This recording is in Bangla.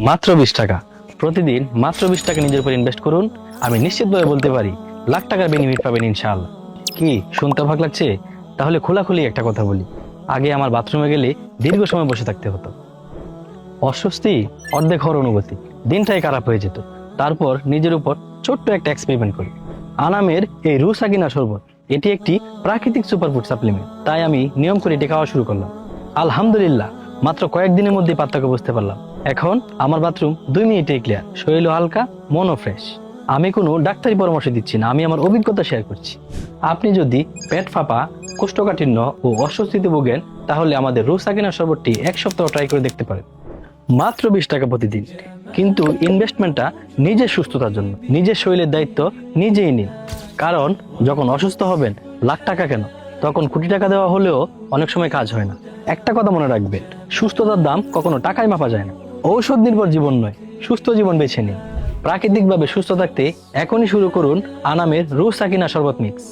মাত্র 20 টাকা প্রতিদিন, মাত্র 20 টাকা নিজের উপর ইনভেস্ট করুন। আমি নিশ্চিতভাবে বলতে পারি লাখ টাকার বেনিফিট পাবেন ইনশাআল্লাহ। কি শুনতে অবাক লাগছে? তাহলে খোলাখুলি একটা কথা বলি। আগে আমার বাথরুমে গেলে দীর্ঘ সময় বসে থাকতে হতো, অস্বস্তি অর্ধেক হওয়ার অনুভূতি, দিনটাই খারাপ হয়ে যেত। তারপর নিজের উপর ছোট্ট একটা এক্সপেরিমেন্ট করি। আনামের এই রুসাকিনা শরবত, এটি একটি প্রাকৃতিক সুপারফুড সাপ্লিমেন্ট। তাই আমি নিয়ম করে এটি খাওয়া শুরু করলাম। আলহামদুলিল্লাহ, মাত্র কয়েকদিনের মধ্যে পার্থক্য বুঝতে পারলাম। এখন আমার বাথরুম 2 মিনিটেই ক্লিয়ার, শরীরও হালকা, মনও ফ্রেশ। আমি কোনো ডাক্তারি পরামর্শ দিচ্ছি না, আমি আমার অভিজ্ঞতা শেয়ার করছি। আপনি যদি পেট ফাঁপা, কোষ্ঠকাঠিন্য ও অস্বস্তিতে ভোগেন, তাহলে আমাদের রুসাকিনা শরবতটি 1 সপ্তাহ ট্রাই করে দেখতে পারেন। মাত্র 20 টাকা প্রতিদিন, কিন্তু ইনভেস্টমেন্টটা নিজের সুস্থতার জন্য। নিজের শরীরের দায়িত্ব নিজেই নিন। কারণ যখন অসুস্থ হবেন, লাখ টাকা কেন, তখন কোটি টাকা দেওয়া হলেও অনেক সময় কাজ হয় না। একটা কথা মনে রাখবেন, সুস্থতার দাম কখনো টাকায় মাপা যায় না। ঔষধ নির্ভর জীবন নয়, সুস্থ জীবন বেছে নিন। প্রাকৃতিকভাবে সুস্থ থাকতে এখনই শুরু করুন আনামের রুসাকিনা শরবত মিক্স।